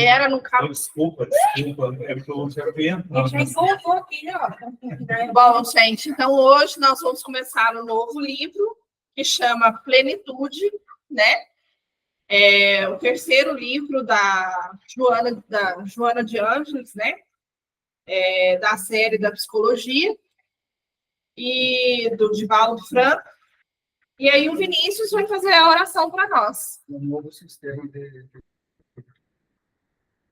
era no caso. Desculpa, é porque eu já vi. Bom, gente, então hoje nós vamos começar um novo livro que chama Plenitude, né? É o terceiro livro da Joana de Ângeles, né? Da série da psicologia e do Divaldo Franco. E aí o Vinícius vai fazer a oração para nós. Um novo sistema de...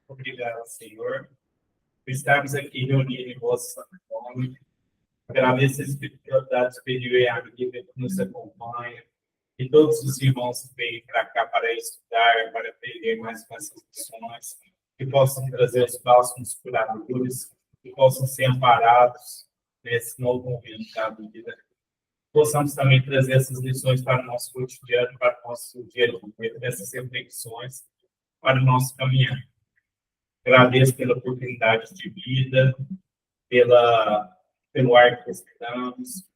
Obrigado, Senhor, por estarmos aqui reunidos em vosso santo nome. Agradeço a espiritualidade superior e a vida que nos acompanha. E todos os irmãos que vêm para cá para estudar, para aprender mais com essas lições, que possam trazer os bálsamos curadores, que possam ser amparados nesse novo momento da vida. Possamos também trazer essas lições para o nosso cotidiano, para o nosso dia a dia, essas reflexões para o nosso caminhar. Agradeço pela oportunidade de vida, pelo ar que respiramos,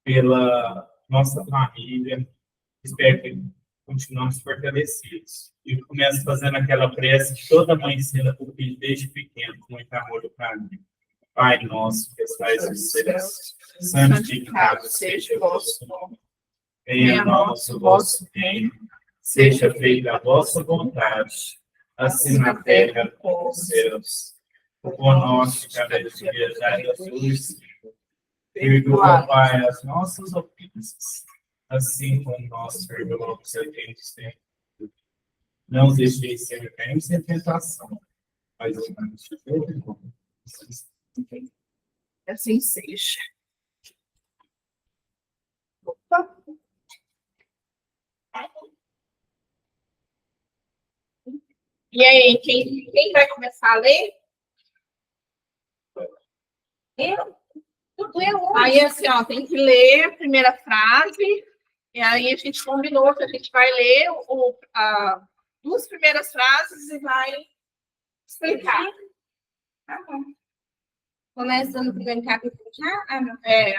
pela nossa família. Espero que continuemos fortalecidos. E começo fazendo aquela prece que toda mãe ensina para o filho desde pequeno, com muito amor para mim. Pai nosso, que estais nos céus, santificado seja o vosso nome. Venha a nós o vosso reino, seja feita a vossa vontade, assim na terra como nos céus. O pão nosso de cada dia dai-nos hoje. Perdoa, Pai, as nossas ofensas, assim como nós perdoamos a quem nos tem. Não os deixeis ser caídos em tentação, mas livrai-nos de todo mal. Assim seja. Opa. E aí, quem vai começar a ler? Eu? Aí, assim, ó, tem que ler a primeira frase, e aí a gente combinou que a gente vai ler duas primeiras frases e vai explicar. Tá bom. Começa no primeiro capítulo já?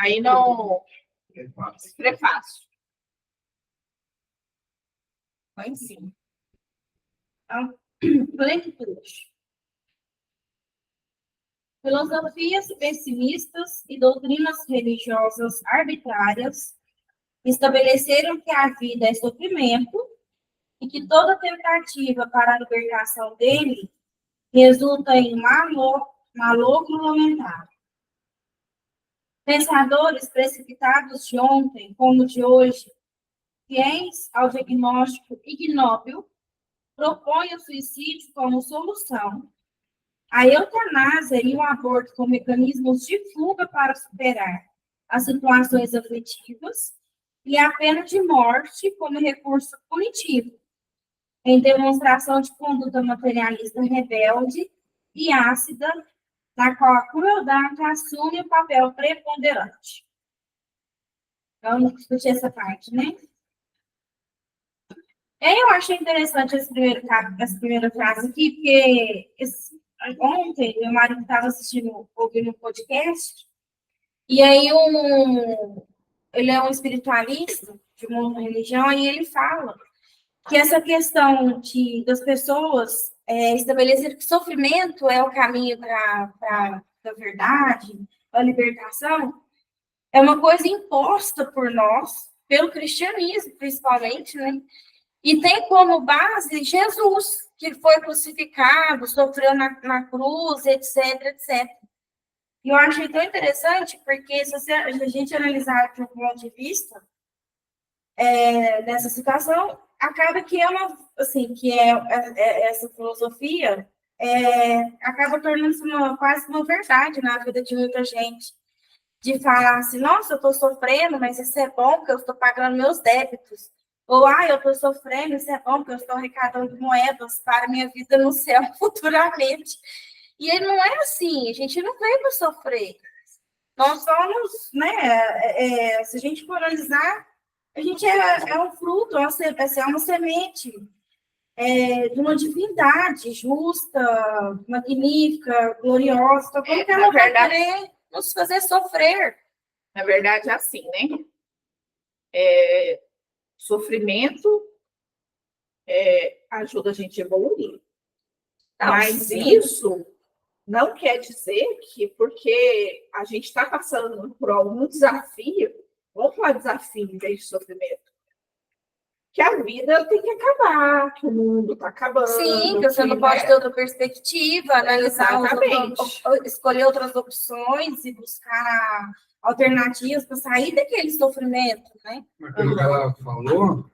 Aí não... Prefácio. Vai sim. Então, plenitude. Filosofias pessimistas e doutrinas religiosas arbitrárias estabeleceram que a vida é sofrimento e que toda tentativa para a libertação dele resulta em malogro lamentável. Pensadores precipitados de ontem, como de hoje, fiéis ao diagnóstico ignóbil, propõem o suicídio como solução, a eutanásia e o aborto como mecanismos de fuga para superar as situações aflitivas e a pena de morte como recurso punitivo, em demonstração de conduta materialista rebelde e ácida, na qual a crueldade assume o papel preponderante. Então, vamos discutir essa parte, né? Eu achei interessante essa primeira frase aqui, porque ontem meu marido estava ouvindo um podcast, e aí ele é um espiritualista de uma religião, e ele fala que essa questão das pessoas estabelecer que sofrimento é o caminho para a verdade, para a libertação, é uma coisa imposta por nós, pelo cristianismo, principalmente, né? E tem como base Jesus, que foi crucificado, sofreu na cruz, etc, etc. E eu achei tão interessante, porque se a gente analisar de um ponto de vista dessa situação, acaba que essa filosofia acaba tornando-se quase uma verdade na vida de muita gente. De falar assim, nossa, eu estou sofrendo, mas isso é bom, porque eu estou pagando meus débitos. Ou, eu estou sofrendo, isso é bom, porque eu estou arrecadando moedas para minha vida no céu futuramente. E ele não é assim, a gente não veio para sofrer. Nós somos, né, se a gente for analisar, a gente é um fruto, é uma semente de uma divindade justa, magnífica, gloriosa. Então, como que ela vai querer nos fazer sofrer? Na verdade, é assim, né? Sofrimento ajuda a gente a evoluir. Não, Mas sim. isso não quer dizer que porque a gente está passando por algum desafio, vamos falar desafio em vez de sofrimento, que a vida tem que acabar, que o mundo está acabando. Sim, que você não pode ter outra perspectiva, analisar, escolher outras opções e buscar alternativas para sair daquele sofrimento, né? Mas pelo que ela falou,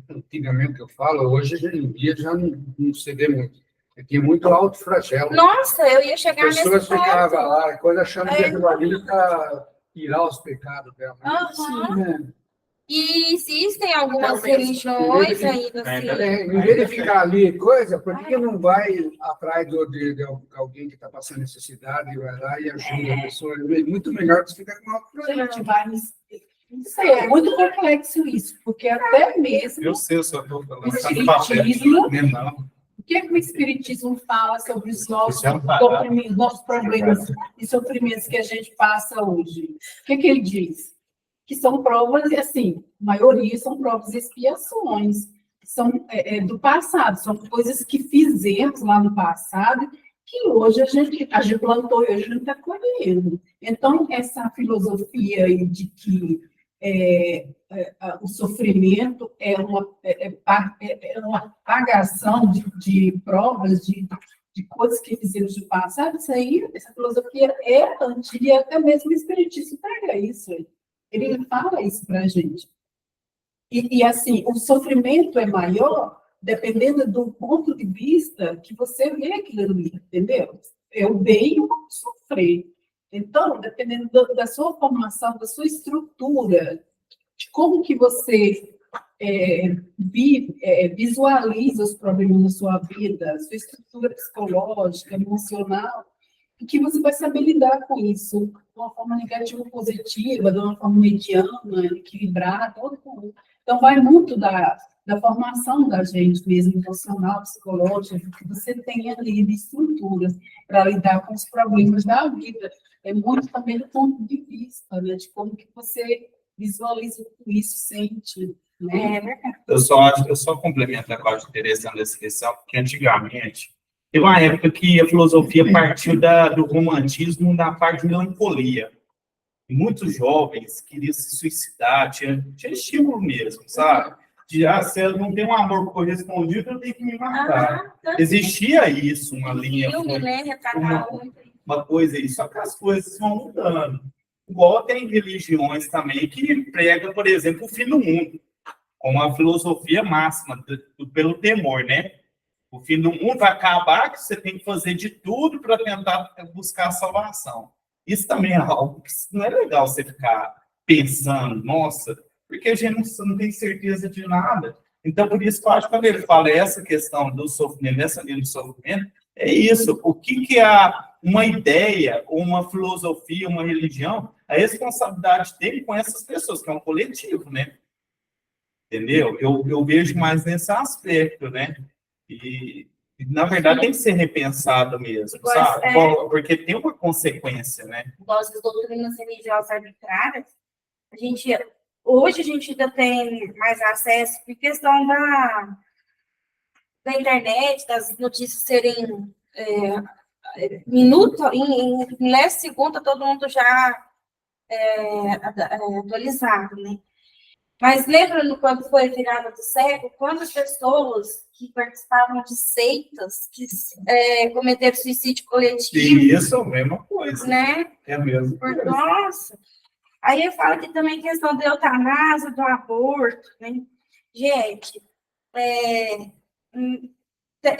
antigamente eu falo, hoje em dia já não se vê muito. Aqui é muito autoflagelo. Nossa, eu ia chegar As nesse pessoas ponto. ficavam lá, coisa achando que aquilo ali para tirar os pecados dela. Aham. Né? E existem algumas Então, mesmo. religiões ainda assim. Em vez de ficar ali, coisa, por que não vai atrás de alguém que está passando necessidade e vai lá e ajuda a pessoa? É muito melhor que você ficar com uma Gente, mas não sei, é muito complexo isso, porque até mesmo Eu sei, eu só estou falando. o espiritismo, Não. o que é que o espiritismo fala sobre os nossos Isso é um sofrimentos, nossos problemas e sofrimentos que a gente passa hoje? O que é que ele diz? Que são provas, assim, a maioria são provas e expiações, são do passado, são coisas que fizemos lá no passado, que hoje a gente plantou e hoje a gente está colhendo. Então, essa filosofia aí de que o sofrimento é uma pagação de provas, de coisas que fizemos no passado, isso aí, essa filosofia é antiga, e até mesmo o espiritismo pega isso aí. Ele fala isso para a gente. E, assim, o sofrimento é maior dependendo do ponto de vista que você vê aquilo ali, entendeu? Eu bem ou sofrer. Então, dependendo da sua formação, da sua estrutura, de como que você visualiza os problemas na sua vida, sua estrutura psicológica, emocional, e que você vai saber lidar com isso de uma forma negativa ou positiva, de uma forma mediana, equilibrada. Então, vai muito da formação da gente mesmo, emocional, psicológica, que você tem ali de estruturas para lidar com os problemas da vida. É muito também do ponto de vista, né, de como que você visualiza tudo isso, sente, né? Eu só complemento a parte interessante dessa questão, porque antigamente teve uma época que a filosofia partiu do romantismo na parte de melancolia. E muitos jovens queriam se suicidar, tinha estímulo mesmo, sabe? Se eu não tenho um amor correspondido, eu tenho que me matar. Existia isso, uma linha. Filme, né? Retratar uma coisa aí, só que as coisas vão mudando. Igual tem religiões também que pregam, por exemplo, o fim do mundo, como a filosofia máxima, pelo temor, né? O fim do mundo vai acabar, que você tem que fazer de tudo para tentar buscar a salvação. Isso também é algo que não é legal você ficar pensando, nossa, porque a gente não tem certeza de nada. Então, por isso que eu acho que quando ele fala essa questão do sofrimento, nessa linha de sofrimento, é isso. O que é uma ideia, uma filosofia, uma religião, a responsabilidade dele com essas pessoas, que é um coletivo, né? Entendeu? Eu vejo mais nesse aspecto, né? E, na verdade, tem que ser repensado mesmo, sabe? Porque tem uma consequência, né? Igual as doutrinas religiosas arbitrárias, hoje a gente ainda tem mais acesso por questão da internet, das notícias serem minuto, em nesse segundo, todo mundo já atualizado, né? Mas lembra quando foi virada do século, quantas pessoas que participavam de seitas que cometeram suicídio coletivo? Isso, a mesma coisa. Né? É mesmo. Nossa! Aí eu falo que também questão da eutanásia, do aborto, né? Gente, é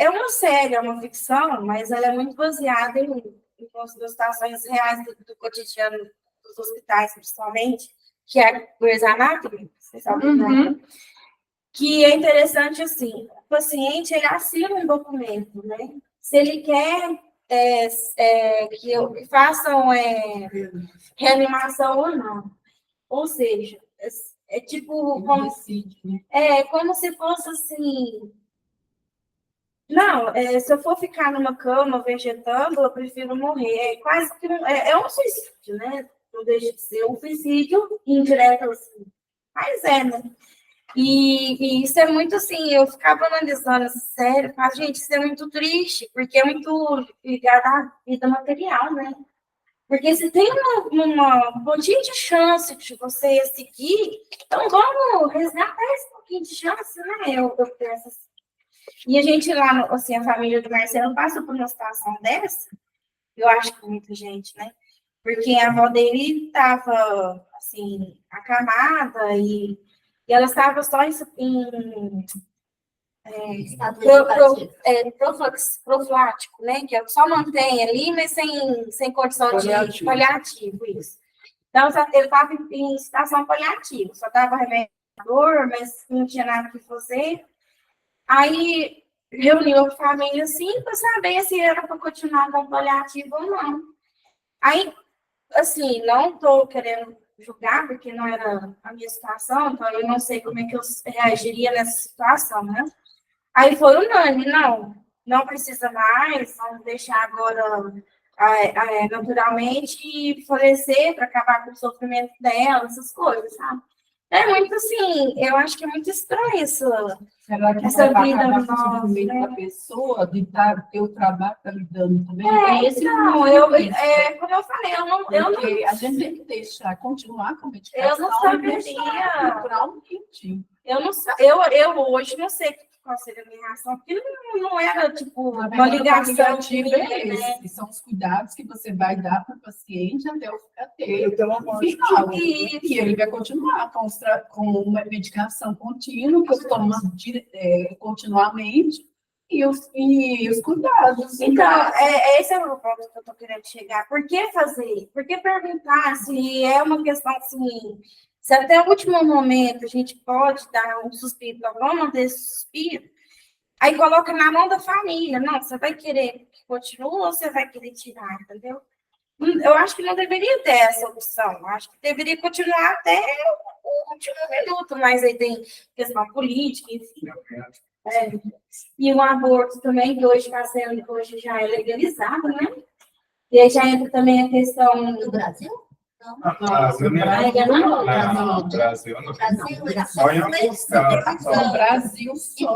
uma série, é uma ficção, mas ela é muito baseada em situações reais do cotidiano dos hospitais, principalmente, que é a Grey's Anatomy, vocês sabem, né? Que é interessante, assim, o paciente, ele assina um documento, né? Se ele quer que façam reanimação ou não. Ou seja, é tipo, como se fosse assim... Não, se eu for ficar numa cama vegetando, eu prefiro morrer. É quase que um suicídio, né? Não deixa de ser um suicídio indireto, assim. Mas né? E isso é muito assim, eu ficava analisando, sério, mas, gente, isso é muito triste, porque é muito ligado à vida material, né? Porque se tem uma pontinha de chance de você seguir, então vamos resgatar esse pouquinho de chance, né? Eu penso assim. E a gente lá, assim, a família do Marcelo passa por uma situação dessa, eu acho que muita gente, né? Porque a avó dele estava, assim, acamada e ela estava só em profilático, né? Que só mantém ali, mas sem condição de paliativo, isso. Então, ele estava em situação paliativa, só dava remédio, mas não tinha nada que fazer. Aí, reuniu a família, assim, para saber se era para continuar com paliativo ou não. Aí, assim, não estou querendo julgar, porque não era a minha situação, então eu não sei como é que eu reagiria nessa situação, né? Aí foi unânime, não precisa mais, vamos deixar agora naturalmente florescer para acabar com o sofrimento dela, essas coisas, sabe? É muito assim, eu acho que é muito estranho isso. Será que essa vai vida acabar com o nova, sofrimento né? da pessoa, de ter o trabalho que está lhe dando também? Então, como eu falei, eu não Porque a gente tem que deixar, continuar com a medicação. Eu não saberia. Procurar um quentinho. Eu hoje não sei qual seria a minha reação, porque não era, tipo, uma ligação de mim, né? São os cuidados que você vai dar para o paciente até o ficar Pelo amor de final. E ele vai continuar com uma medicação contínua, que eu tomo continuamente, e os cuidados. Então, esse é o ponto que eu estou querendo chegar. Por que fazer? Por que perguntar se é uma questão assim, se até o último momento a gente pode dar um suspiro, então vamos manter esse suspiro, aí coloca na mão da família. Não, você vai querer que continue ou você vai querer tirar, entendeu? Eu acho que não deveria ter essa opção. Eu acho que deveria continuar até o último minuto, mas aí tem questão política, enfim. E o aborto também, que hoje já é legalizado, né? E aí já entra também a questão do Brasil? Brasil não. Não, Brasil não. Brasil, Só em alguns casos. No Brasil, só.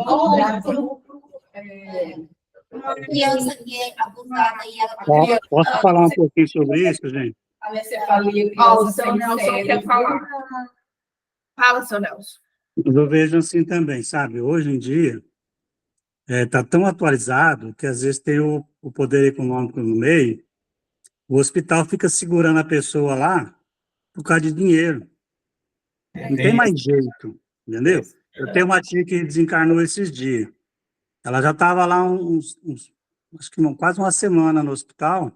Uma criança que é abusada e ela... Posso falar um pouquinho sobre isso, gente? Anencefalia, Ó, o criança seu sem Nelson quer cérebro. falar. Fala, seu Nelson. Eu vejo assim também, sabe? Hoje em dia, está tão atualizado que às vezes tem o poder econômico no meio, o hospital fica segurando a pessoa lá por causa de dinheiro. Não tem mais jeito, entendeu? Eu tenho uma tia que desencarnou esses dias. Ela já estava lá acho que quase uma semana no hospital.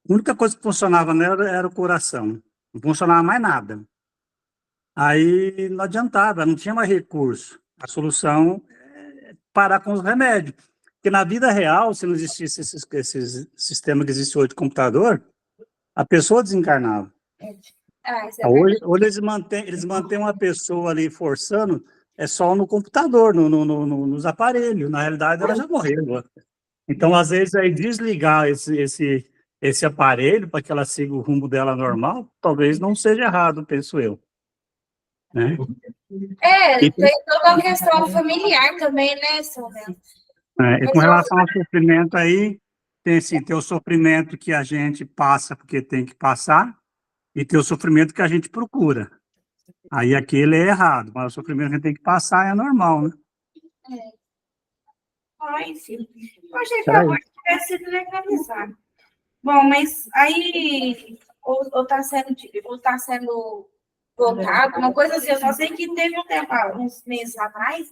A única coisa que funcionava nela era o coração. Não funcionava mais nada. Aí não adiantava, não tinha mais recurso. A solução é parar com os remédios. Porque na vida real, se não existisse esse sistema que existe hoje de computador, a pessoa desencarnava. Hoje eles mantêm uma pessoa ali forçando, é só no computador, nos aparelhos. Na realidade, ela já morreu. Então, às vezes, aí desligar esse aparelho para que ela siga o rumo dela normal, talvez não seja errado, penso eu. Né? tem toda uma questão familiar também, né, Silvia? E com relação ao sofrimento aí, tem o sofrimento que a gente passa porque tem que passar, e tem o sofrimento que a gente procura. Aí aquele é errado, mas o sofrimento que a gente tem que passar é normal, né? Enfim, eu achei que o aborto tivesse sido legalizado. Bom, mas aí, ou está sendo votado, uma coisa assim, eu só sei que teve um tempo, uns meses atrás,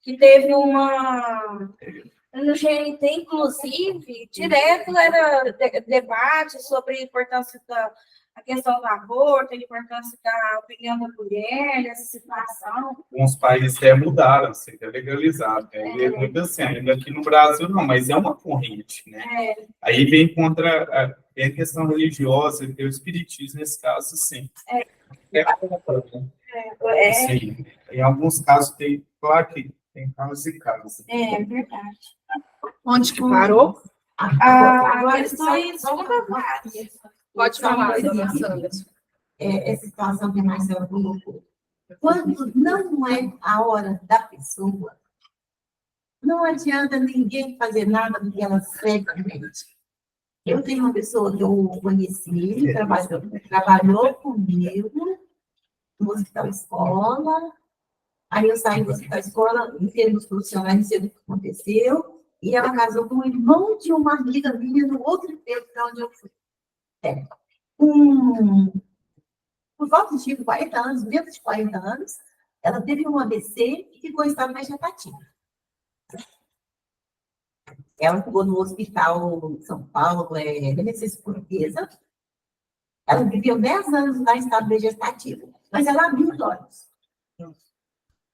que teve no GNT, inclusive, direto era debate sobre a importância a questão do aborto, a importância da opinião da mulher, nessa situação. Alguns países até mudaram, assim, é legalizado. É muito assim, ainda aqui no Brasil não, mas é uma corrente, né? Aí vem contra a questão religiosa, tem o espiritismo nesse caso, sim. Sim. Em alguns casos tem, claro que tem casos e casos. É verdade. Onde que parou? Agora questões Pode falar, essa situação que o Marcelo colocou. Quando não é a hora da pessoa, não adianta ninguém fazer nada porque ela cegamente. Eu tenho uma pessoa que eu conheci, trabalhou comigo no hospital escola. Aí eu saí do hospital escola, em termos profissionais, não sei o que aconteceu, e ela casou com o irmão de uma amiga minha no outro emprego para onde eu fui. Por volta de 40 anos, menos de 40 anos, ela teve um AVC e ficou em estado vegetativo. Ela ficou no hospital em São Paulo, Beneficência Portuguesa. Ela viveu 10 anos lá em estado vegetativo, mas ela abriu os olhos.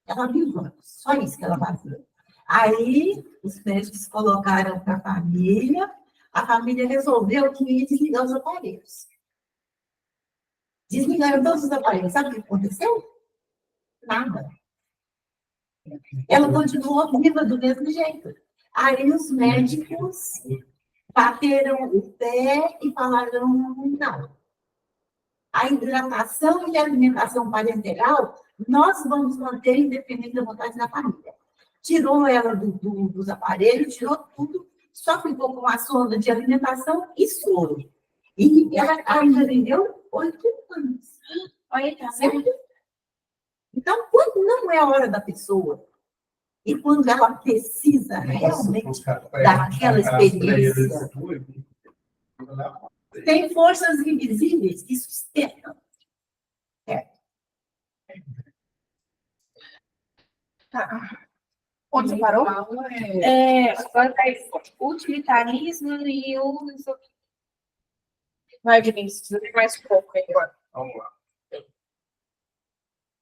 Ela abriu os olhos, só isso que ela fazia. Aí, os médicos colocaram para a família resolveu que ia desligar os aparelhos. Desligaram todos os aparelhos. Sabe o que aconteceu? Nada. Ela continuou viva do mesmo jeito. Aí os médicos bateram o pé e falaram não. A hidratação e a alimentação parenteral nós vamos manter independente da vontade da família. Tirou ela dos aparelhos, tirou tudo, só ficou com a sonda de alimentação e soro. E ela ainda viveu 8 anos. Olha, tá certo? Então, quando não é a hora da pessoa, e quando ela precisa realmente daquela experiência, tem forças invisíveis que sustentam. Tá. Onde você parou? Agora é utilitarismo e o... Vai, Vinícius, eu tenho mais um pouco aí agora. Vamos lá.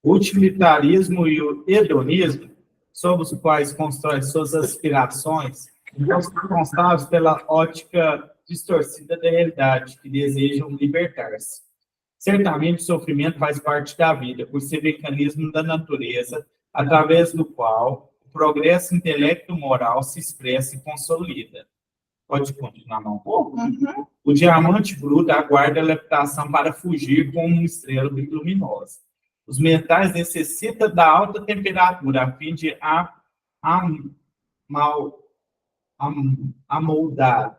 O utilitarismo e o hedonismo, sobre os quais constrói suas aspirações, não são constados pela ótica distorcida da realidade, que desejam libertar-se. Certamente, o sofrimento faz parte da vida, por ser mecanismo da natureza, através do qual o progresso intelecto-moral se expressa e consolida. Pode continuar um pouco? Uhum. O diamante bruto aguarda a levitação para fugir como uma estrela luminosa. Os metais necessitam da alta temperatura a fim de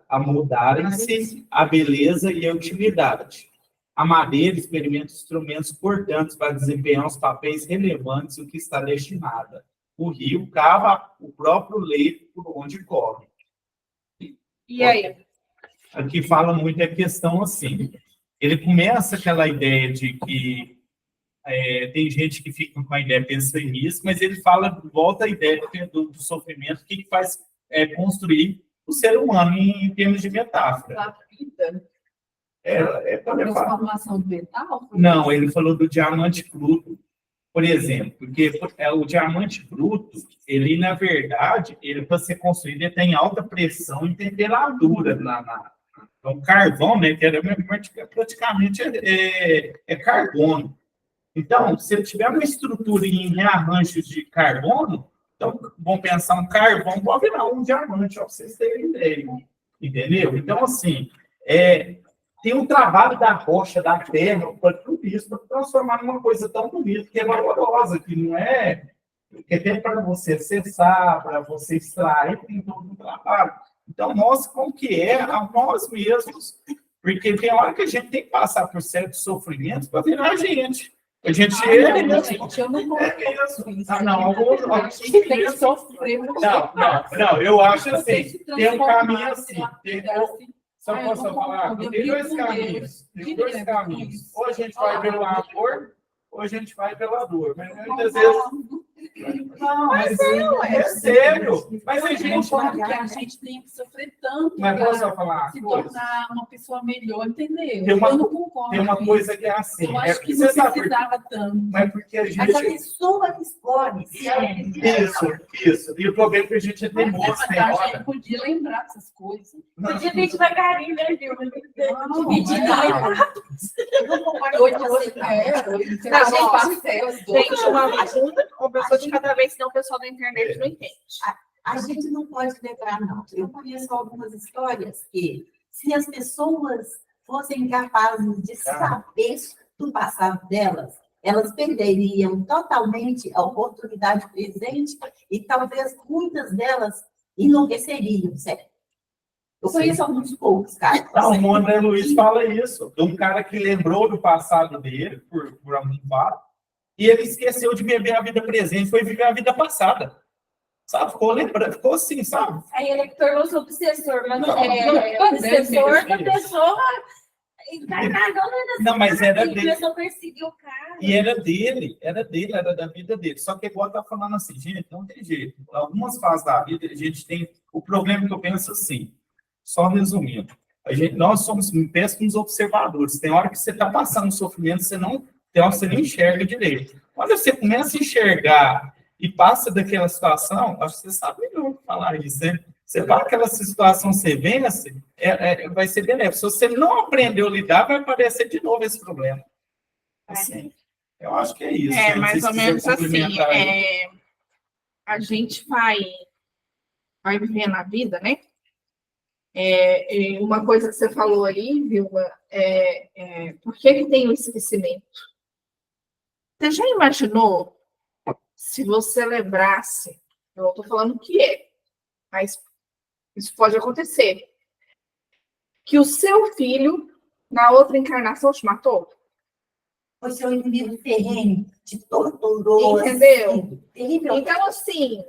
amoldarem-se a beleza e a utilidade. A madeira experimenta instrumentos cortantes para desempenhar os papéis relevantes do que está destinada. O rio cava o próprio leito por onde corre. E aí? Aqui fala muito a questão assim. Ele começa aquela ideia de que tem gente que fica com a ideia pensando nisso, mas ele volta a ideia do sofrimento que faz construir o ser humano em termos de metáfora. Da vida. Transformação do metal? Não, ele falou do diamante bruto, por exemplo, porque o diamante bruto, ele, na verdade, para ser construído, ele tem alta pressão e temperatura. Então, carvão, né, que praticamente é carbono. Então, se ele tiver uma estrutura em rearranjos de carbono, então, vamos pensar um carvão, pode virar um diamante, para vocês terem ideia. Entendeu? Então, assim, tem um trabalho da rocha, da terra, para tudo isso, para transformar numa coisa tão bonita, que é valorosa, que não é... que tem para você acessar, para você extrair, tem todo um trabalho. Então, mostra como que é a nós mesmos, porque tem hora que a gente tem que passar por certos sofrimentos para virar a gente. A gente eu não tem que sofrer. Não, eu acho assim, tem um caminho assim. Só posso falar? Tem dois caminhos. Ou a gente vai pelo amor, ou a gente vai pela dor. Mas muitas vezes... Não, mas é sério. Mas a gente tem que sofrer tanto para se tornar uma pessoa melhor, entendeu? Eu não concordo. Tem uma coisa que é assim. Eu acho que não precisava tanto. Mas porque a gente... Mas a pessoa que escolhe. Isso. E o problema é que a gente é teimoso. A gente podia lembrar dessas coisas. Podia vir devagarinho, né, viu? Uma pessoa de cada vez, senão o pessoal da internet não entende. A gente não pode negar, não. Eu conheço algumas histórias que, se as pessoas fossem capazes de saber do passado delas, elas perderiam totalmente a oportunidade presente e talvez muitas delas enlouqueceriam, certo? Eu conheço alguns poucos, cara. Não, o André Luiz fala isso, de um cara que lembrou do passado dele, por algum fato, e ele esqueceu de viver a vida presente, foi viver a vida passada. Sabe? Ficou lembrando, ficou assim, sabe? Aí ele tornou-se obsessor, mas Não, obsessor da pessoa encarnada. Não, mas era Ele dele. começou a perseguir o cara. E era dele, era da vida dele. Só que igual tá falando assim, gente, não tem jeito. Algumas fases da vida, a gente tem o problema que eu penso assim, só resumindo. Nós somos péssimos observadores. Tem hora que você está passando um sofrimento, tem hora que você nem enxerga direito. Quando você começa a enxergar e passa daquela situação, acho que você sabe melhor falar isso, né? Você vai aquela situação, você vence, vai ser benéfico. Se você não aprendeu a lidar, vai aparecer de novo esse problema. Assim, eu acho que é isso. É, Não mais sei ou se quiser menos assim. complementar aí. A gente vai vivendo a vida, né? Uma coisa que você falou aí, Vilma, por que tem o esquecimento? Você já imaginou se você lembrasse, eu não estou falando que mas isso pode acontecer, que o seu filho, na outra encarnação, te matou? Foi seu inimigo terreno, te torturou. Entendeu? Terrível. Então, assim,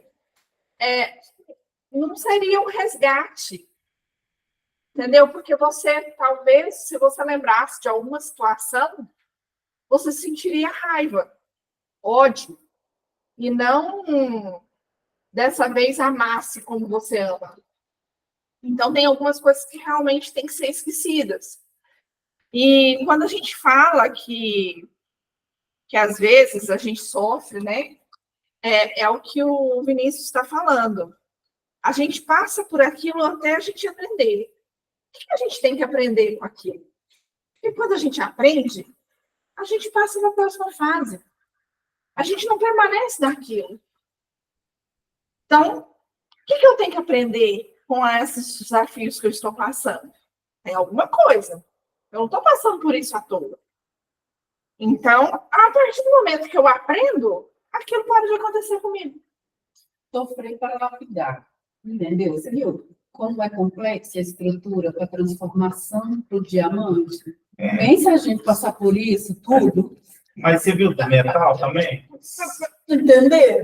não seria um resgate. Entendeu? Porque você, talvez, se você lembrasse de alguma situação, você sentiria raiva, ódio, e não, dessa vez, amasse como você ama. Então, tem algumas coisas que realmente têm que ser esquecidas. E quando a gente fala que às vezes a gente sofre, né? É o que o Vinícius está falando. A gente passa por aquilo até a gente aprender. O que a gente tem que aprender com aquilo? Porque quando a gente aprende, a gente passa na próxima fase. A gente não permanece naquilo. Então, o que eu tenho que aprender com esses desafios que eu estou passando? Tem alguma coisa. Eu não estou passando por isso à toa. Então, a partir do momento que eu aprendo, aquilo para de acontecer comigo. Sofrer para lapidar. Entendeu? Você viu como é complexa a estrutura para a transformação para o diamante? Bem, se a gente passar por isso, tudo. Mas você viu do metal também? Entendeu?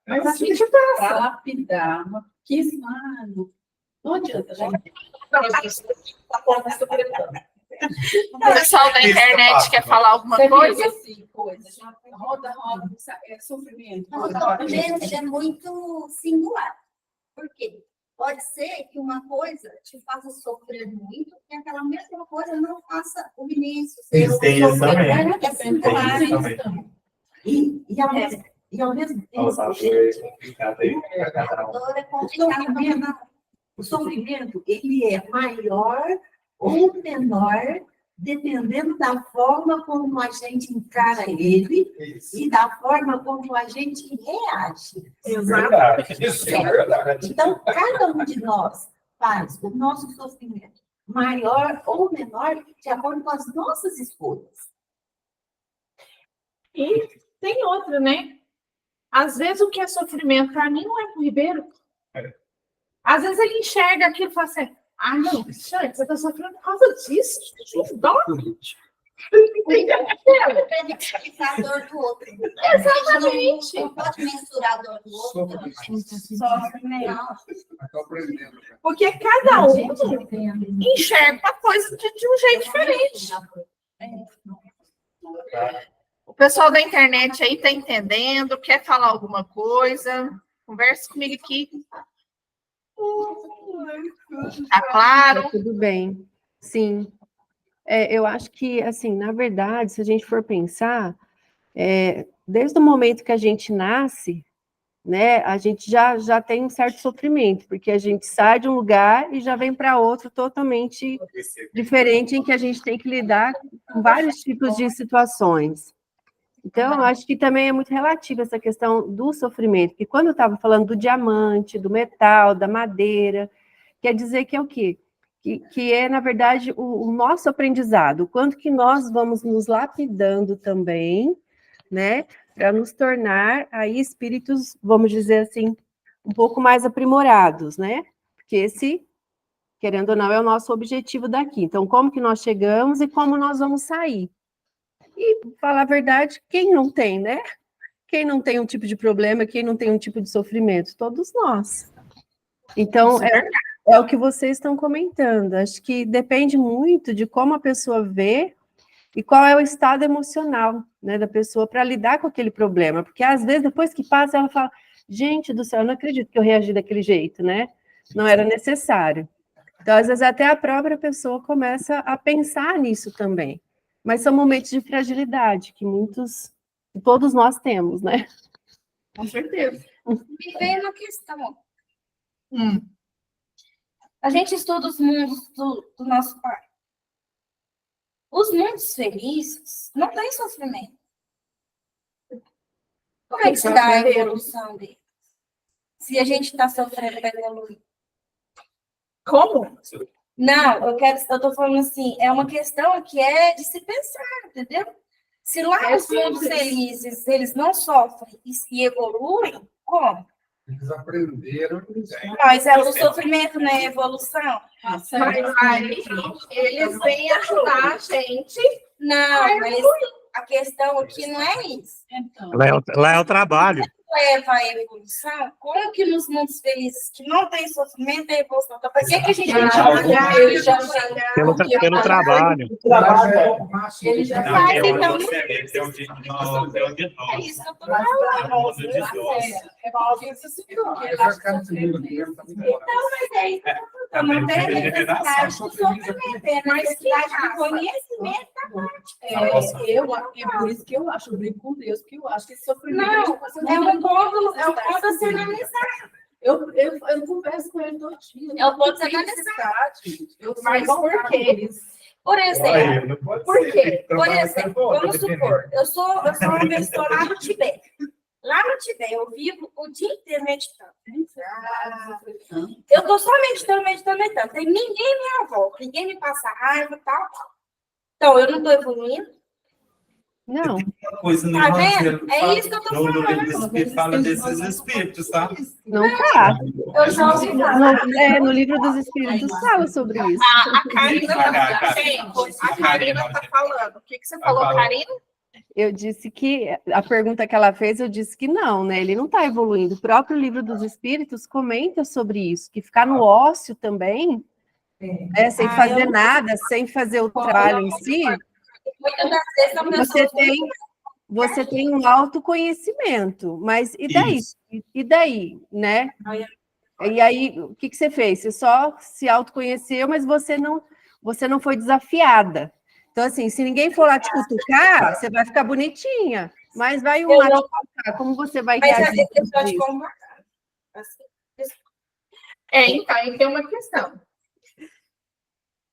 Mas a gente passa. Para lapidar, mas que mano. Não adianta, gente. O pessoal da internet quer falar alguma coisa? Assim, já roda, sofrimento. O sofrimento é muito singular. Por quê? Pode ser que uma coisa te faça sofrer muito e aquela mesma coisa não faça o Vinícius. Tem isso também. É singular. Tem isso também. E ao mesmo tempo, o sofrimento, ele é maior ou menor, dependendo da forma como a gente encara ele e da forma como a gente reage. Verdade. Isso é verdade. Então, cada um de nós faz o nosso sofrimento maior ou menor de acordo com as nossas escolhas. E tem outra, né? Às vezes o que é sofrimento para mim não é para o Ribeiro. Às vezes ele enxerga aquilo e fala assim, não, você está sofrendo por causa disso. Depende de dor do outro. Exatamente. Não pode mensurar a dor do outro. Estou aprendendo. Porque cada um enxerga a coisa de um jeito diferente. O pessoal da internet aí está entendendo, quer falar alguma coisa? Converse comigo aqui. Tá claro? Tudo bem, sim. Eu acho que, assim, na verdade, se a gente for pensar, desde o momento que a gente nasce, né, a gente já tem um certo sofrimento, porque a gente sai de um lugar e já vem para outro totalmente diferente, em que a gente tem que lidar com vários tipos de situações. Então, eu acho que também é muito relativo essa questão do sofrimento, porque quando eu estava falando do diamante, do metal, da madeira, quer dizer que é o quê? que é, na verdade, o nosso aprendizado, o quanto que nós vamos nos lapidando também, né, para nos tornar aí espíritos, vamos dizer assim, um pouco mais aprimorados, né? Porque esse, querendo ou não, é o nosso objetivo daqui. Então, como que nós chegamos e como nós vamos sair? E, falar a verdade, quem não tem, né? Quem não tem um tipo de problema, quem não tem um tipo de sofrimento? Todos nós. Então, é o que vocês estão comentando. Acho que depende muito de como a pessoa vê e qual é o estado emocional, né, da pessoa para lidar com aquele problema. Porque, às vezes, depois que passa, ela fala, gente do céu, eu não acredito que eu reagi daquele jeito, né? Não era necessário. Então, às vezes, até a própria pessoa começa a pensar nisso também. Mas são momentos de fragilidade que todos nós temos, né? Com certeza. Me veio uma questão. Hum. A gente estuda os mundos do nosso pai. Os mundos felizes não têm sofrimento. Como é que se dá a evolução deles? Se a gente está sofrendo para evoluir. Como? Não, eu estou falando assim, é uma questão que é de se pensar, entendeu? Se lá os mundos felizes, eles não sofrem e evoluem, como? Eles aprenderam. Mas o sofrimento não é evolução? Mas aí eles vêm ajudar a gente. Não, mas a questão aqui não é isso. Então, Lá é o trabalho. Leva a evolução, como que nos mundos felizes que não tem sofrimento é evolução? Então, para que a gente Pelo trabalho. ele já Não, faz, é onde então. você vê, tem o de nós, tem o de É nós. isso que eu tô Mas falando. para nós, é uma audiência segura. Eles já ficaram comigo mesmo, tá muito bom. Então, mas é isso que eu tô falando. Não tem a necessidade do sofrimento, é a necessidade do conhecimento. É por isso que eu acho, eu brinco com Deus, porque eu acho que esse sofrimento... Não, é um ponto a ser analisado. Eu converso com ele todo dia. É um ponto a ser Tem analisado. necessidade. Eu Mas por que eles? Por exemplo, Não pode Por ser, quê? tem que por trabalhar exemplo, com a vamos outra, supor, eu sou uma pessoa lá no Tibete. Lá no Tibete, eu vivo o dia inteiro meditando. Eu estou só meditando. Tem ninguém à minha volta, ninguém me passa raiva e tal. Então, eu não estou evoluindo. Não. Uma coisa no Tá Evangelho vendo? É fala- isso que eu tô no livro falando. do Espírito fala desses espíritos, tá? Não tá. Eu já ouvi falar. No livro dos Espíritos fala sobre isso. A Karina está falando. O que você falou, Karina? Eu disse que, a pergunta que ela fez, eu disse que não, né? Ele não está evoluindo. O próprio livro dos Espíritos comenta sobre isso, que ficar no ócio também, né, sem fazer nada, sem fazer o trabalho em si, Muitas das vezes a pessoa você tem um autoconhecimento, mas e daí? Isso. E daí, né? E aí, o que você fez? Você só se autoconheceu, mas você não foi desafiada. Então, assim, se ninguém for lá te cutucar, você vai ficar bonitinha, mas vai um lá te cutucar, como você vai Mas às reagir? vezes você pode conversar. Então, aí tem uma questão.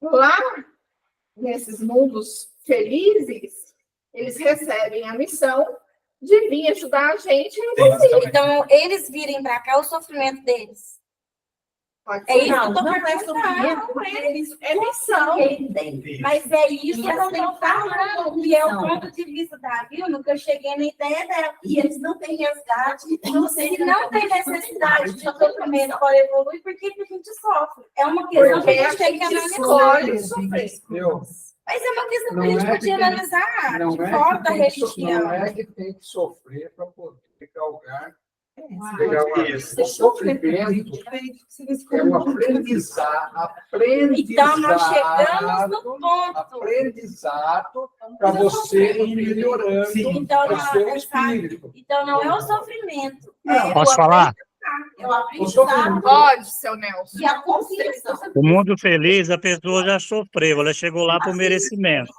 Lá, nesses mundos felizes, eles recebem a missão de vir ajudar a gente a evoluir. Então, eles virem para cá, o sofrimento deles. Pode É ser. isso que eu tô não é perguntando. sofrimento, porque eles É missão. entendem. Mas é isso que eu Eles têm estou falando, que é o ponto de vista da Vilma, que eu cheguei na ideia dela. E eles não têm resgate, não Se têm não tem necessidade de sofrimento para evoluir, por que que a gente sofre? É uma questão que Porque a gente tem que analisar. escolhe sofrer. Eu, Mas é uma questão que Não a gente é podia que tem- analisar não de é fora que da tem que religião. não é que tem que sofrer para poder galgar. Isso. O sofrimento é um aprendizado. Então, nós chegamos no ponto. Aprendizado para você ir melhorando Então, o seu não, espírito. então, não é o sofrimento. Não. Posso falar? É o O aprendizado sofrimento Pode, seu Nelson. e a confiança. O mundo feliz, a pessoa já sofreu, ela chegou lá por merecimento.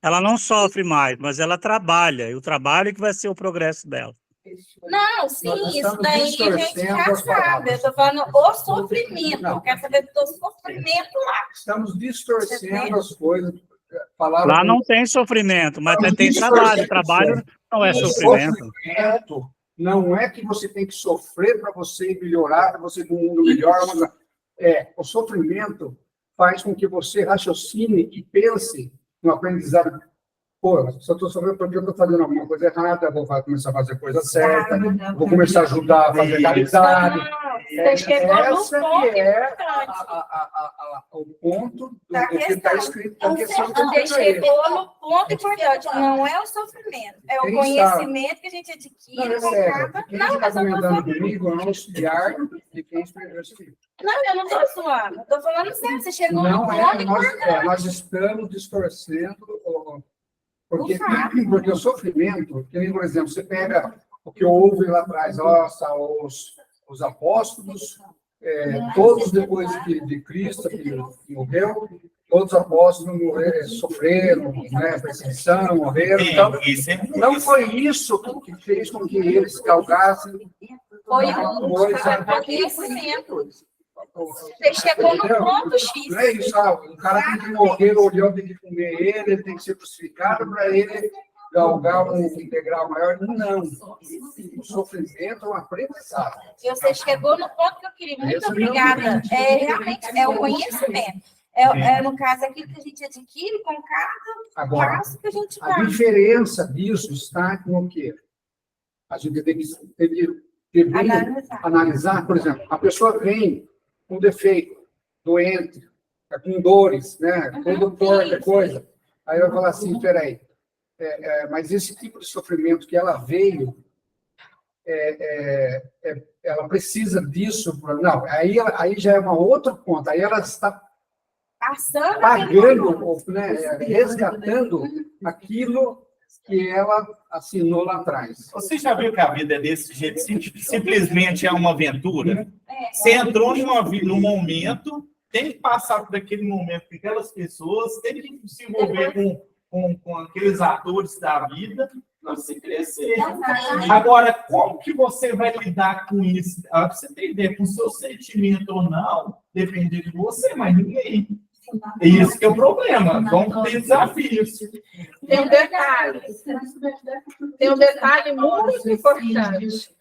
Ela não sofre mais, mas ela trabalha, e o trabalho é que vai ser o progresso dela. Não, sim, Nós isso estamos daí a gente distorcendo já as sabe. palavras. Eu estou falando o sofrimento. Não. Eu quero saber do sofrimento lá. Estamos distorcendo as coisas. Palavra Lá não tem sofrimento, mas tem trabalho. Trabalho não é sofrimento. Sofrimento não é que você tem que sofrer para você melhorar, para você ter um mundo melhor. O sofrimento faz com que você raciocine e pense no aprendizado. Pô, se eu estou sofrendo porque eu estou fazendo alguma coisa errada, vou começar a fazer a coisa certa, vou começar a ajudar a fazer caridade. Você chegou no Essa ponto que é importante. o ponto do Da que está questão. escrito na questão do Você chegou no ponto importante. Não é o sofrimento, é o Quem conhecimento que a gente Não, adquire é com sério. cada. Quem Não, está mas eu não tô comentando falando. comigo é um auxiliar de quem escreveu esse livro. Não, eu não estou zoando. Estou falando sério. Você chegou no Não ponto é, importante. nós estamos distorcendo, porque, O fato. porque o sofrimento, que nem, por exemplo, você pega o que houve lá atrás, nossa, os apóstolos, todos depois de Cristo, que morreu, todos os apóstolos sofreram, né, perseguição, morreram. Então, Isso é não foi isso que fez com que eles galgassem Foi o conhecimento. Você chegou no ponto X. Não é isso, o cara tem que morrer, o olhão tem que comer ele tem que ser crucificado para ele galgar um integral maior. Não. O sofrimento é um aprendizado. E você chegou no ponto que eu queria. Muito obrigada. Realmente é o conhecimento. No caso, aquilo que a gente adquire com cada Agora, passo que a gente a dá. diferença disso está no quê? A gente tem que analisar, por exemplo, a pessoa vem com defeito, doente, com dores, né? Todo torta, coisa. Aí vai falar assim, peraí, mas esse tipo de sofrimento que ela veio, ela precisa disso. Não, aí já é uma outra conta. Aí ela está Passando pagando, né, resgatando aquilo que ela assinou lá atrás. Você já viu que a vida é desse jeito? Simplesmente é uma aventura? Você entrou num momento, tem que passar por aquele momento com aquelas pessoas, tem que se envolver com aqueles atores da vida para você crescer. Agora, como que você vai lidar com isso? Você tem ideia, com o seu sentimento ou não, depende de você, mas ninguém. E isso que é o problema. Vamos ter desafios. Tem um detalhe muito importante.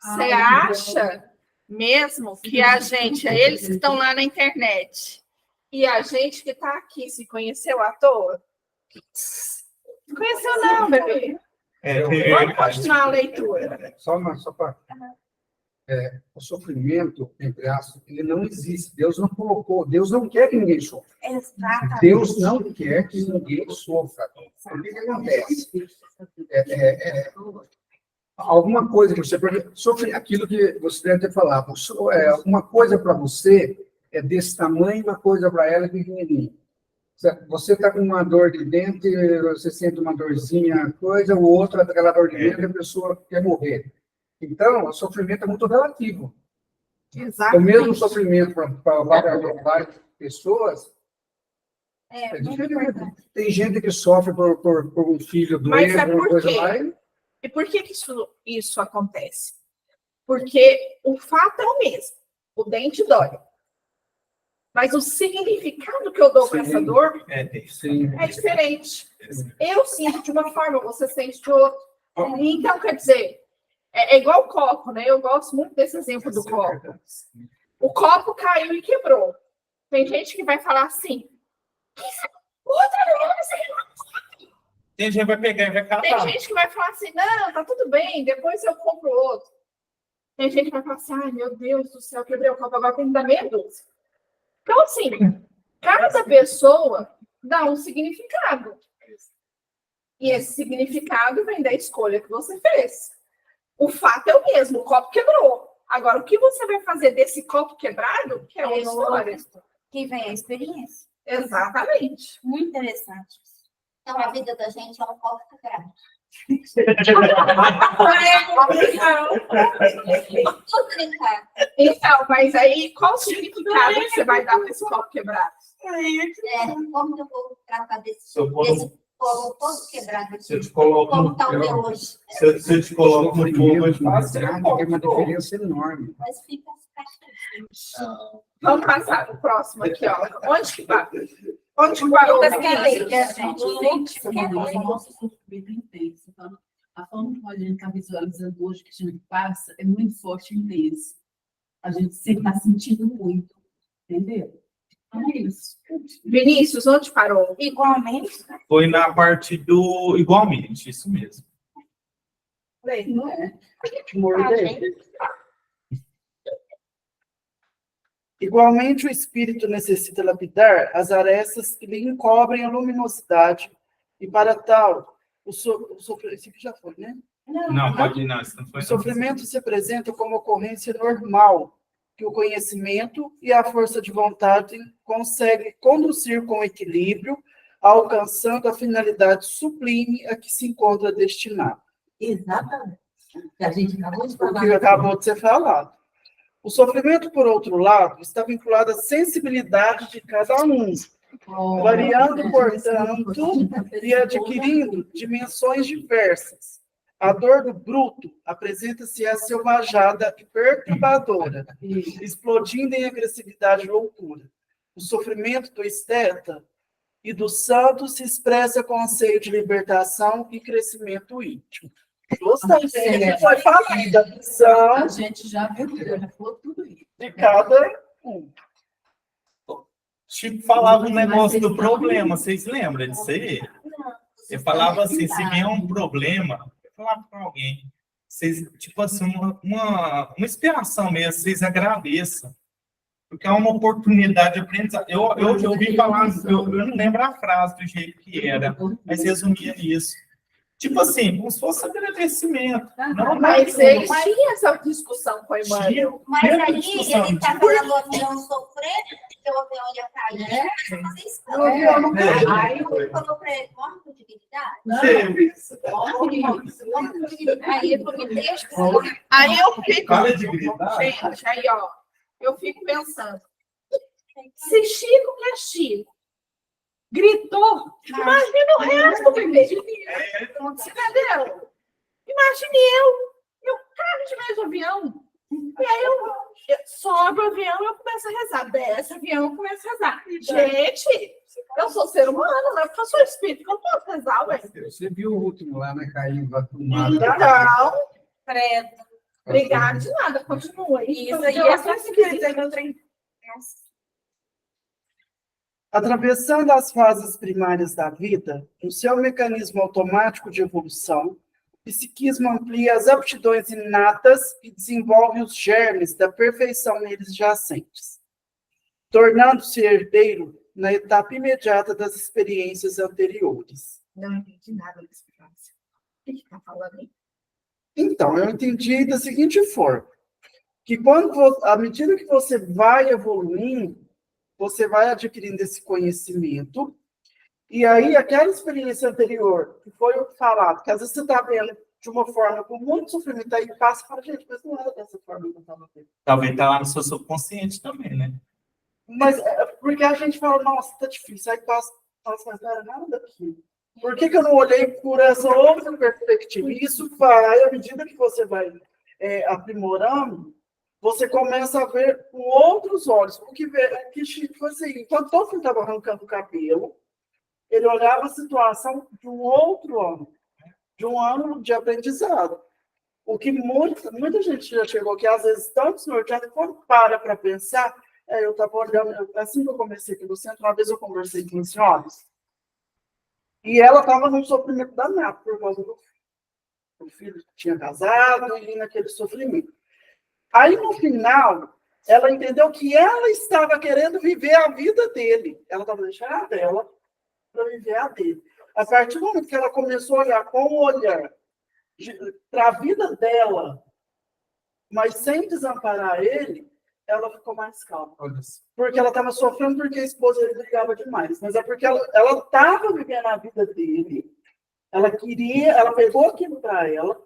Você acha mesmo que a gente, eles que estão lá na internet, e a gente que está aqui se conheceu à toa? Não conheceu não, bebê. Vamos continuar a leitura. Só para... o sofrimento, entre aspas, ele não existe. Deus não colocou, Deus não quer que ninguém sofra. Exatamente. Deus não quer que ninguém sofra. O que acontece? Alguma coisa que você sofre, aquilo que você deve ter falado, uma coisa para você é desse tamanho, uma coisa para ela é pequenininha. Você está com uma dor de dente, você sente uma dorzinha, coisa, o outro, aquela dor de dente, a pessoa quer morrer. Então, o sofrimento é muito relativo. Exato. O mesmo sofrimento para várias pessoas é diferente. Tem gente que sofre por um filho Mas doente, alguma coisa quê? lá. E por que isso acontece? Porque o fato é o mesmo. O dente dói. Mas o significado que eu dou para essa dor é diferente. Eu sinto de uma forma, você sente de outra. Então, quer dizer, é igual o copo, né? Eu gosto muito desse exemplo do copo. O copo caiu e quebrou. Tem gente que vai falar assim, outra vez. Tem gente que vai pegar e vai catar. Tem gente que vai falar assim, não, tá tudo bem, depois eu compro outro. Tem gente que vai falar assim, ai, meu Deus do céu, quebrei o copo, agora tem que dar meia dúzia. Então, assim, cada pessoa dá um significado. E esse significado vem da escolha que você fez. O fato é o mesmo, o copo quebrou. Agora, o que você vai fazer desse copo quebrado, que é uma história? Que vem a experiência. Exatamente. Muito interessante. Então, a vida da gente é um copo quebrado. Então, mas aí, qual o significado que você vai dar para esse copo quebrado? Como eu vou tratar desse copo todo quebrado? Se eu te coloco Como está o meu hoje? Se eu te coloco no fogo, eu te Tem faço. uma diferença enorme. Mas fica as caixinhas. Vamos passar o próximo aqui, ó. Onde que vai? Onde que parou? Lucas quer ler, Gente, o nosso sofrimento intenso. Então, a forma como a gente está visualizando hoje que a gente passa é muito forte e intenso. A gente está sentindo muito, entendeu? É isso. Vinícius, onde parou? Igualmente, Foi na parte do igualmente, isso mesmo. Não é? Igualmente, o espírito necessita lapidar as arestas que lhe encobrem a luminosidade, e para tal, esse aqui já foi, né? Não, pode não, isso não foi. O sofrimento se apresenta como ocorrência normal, que o conhecimento e a força de vontade conseguem conduzir com equilíbrio, alcançando a finalidade sublime a que se encontra destinado. Exatamente. Que a gente acabou de O falar. que acabou de ser falado. O sofrimento, por outro lado, está vinculado à sensibilidade de cada um, variando, portanto, e adquirindo dimensões diversas. A dor do bruto apresenta-se selvajada e perturbadora, explodindo em agressividade e loucura. O sofrimento do esteta e do santo se expressa com anseio de libertação e crescimento íntimo. Justamente foi falada a visão A gente já viu, já falou tudo isso. de cada um. Tipo, falava um negócio do problema, vocês lembram disso aí? Eu falava assim, se vier um problema, eu falava para alguém, vocês, tipo assim, uma inspiração mesmo, vocês agradeçam. Porque é uma oportunidade de aprendizado. Eu já ouvi falar, eu não lembro a frase do jeito que era, mas resumia nisso. Tipo assim, como se fosse agradecimento. Não, Mas eles tinham essa discussão com a Emmanuel. mas Mesma aí discussão. ele tá falando o avião sofrendo, porque o avião ia cair, fazer isso. O avião não caiu. Aí eu falou pra ele, morre com dignidade. Morre com dignidade. Aí ele falou, deixa. Aí eu fico, Cara de gritar. gente, aí ó, eu fico pensando, se Chico que é Chico gritou, imagina o resto do vídeo. Entendeu? Imagine eu caio de meio do avião, e aí eu sobe o avião e eu começo a rezar, desce o avião e começo a rezar. Gente, eu sou ser humano, né? Porque eu sou espírito, eu não posso rezar, ué. Você viu o último lá, né? Caindo a tomada. Então, Credo. obrigada de nada, continua. Isso aí é só se quiser que eu tenho. Nossa. Atravessando as fases primárias da vida, no seu mecanismo automático de evolução, o psiquismo amplia as aptidões inatas e desenvolve os germes da perfeição neles jacentes, tornando-se herdeiro na etapa imediata das experiências anteriores. Não entendi nada dessa frase. O que está falando aí? Então, eu entendi da seguinte forma, que à medida que você vai evoluindo, você vai adquirindo esse conhecimento, e aí aquela experiência anterior, que foi falado, que às vezes você está vendo de uma forma com muito sofrimento, aí passa e fala, gente, mas não era dessa forma que eu estava vendo. Talvez está lá no seu subconsciente também, né? Mas, porque a gente fala, nossa, tá difícil, aí passa, nossa, mas não era nada daquilo. Por que eu não olhei por essa outra perspectiva? E isso vai, à medida que você vai aprimorando, você começa a ver com outros olhos. Porque tipo assim, enquanto todo mundo estava arrancando o cabelo, ele olhava a situação de um outro ano, de um ano de aprendizado. O que muita gente já chegou aqui, às vezes, tão desnorteado, quando para pensar, eu estava olhando, assim que eu comecei aqui no centro, uma vez eu conversei com senhoras, e ela estava num sofrimento danado, por causa do filho que tinha casado e naquele sofrimento. Aí, no final, ela entendeu que ela estava querendo viver a vida dele. Ela estava deixando a dela para viver a dele. A partir do momento que ela começou a olhar com o olhar para a vida dela, mas sem desamparar ele, ela ficou mais calma. Porque ela estava sofrendo porque a esposa dele brigava demais. Mas é porque ela estava vivendo a vida dele. Ela pegou aquilo para ela.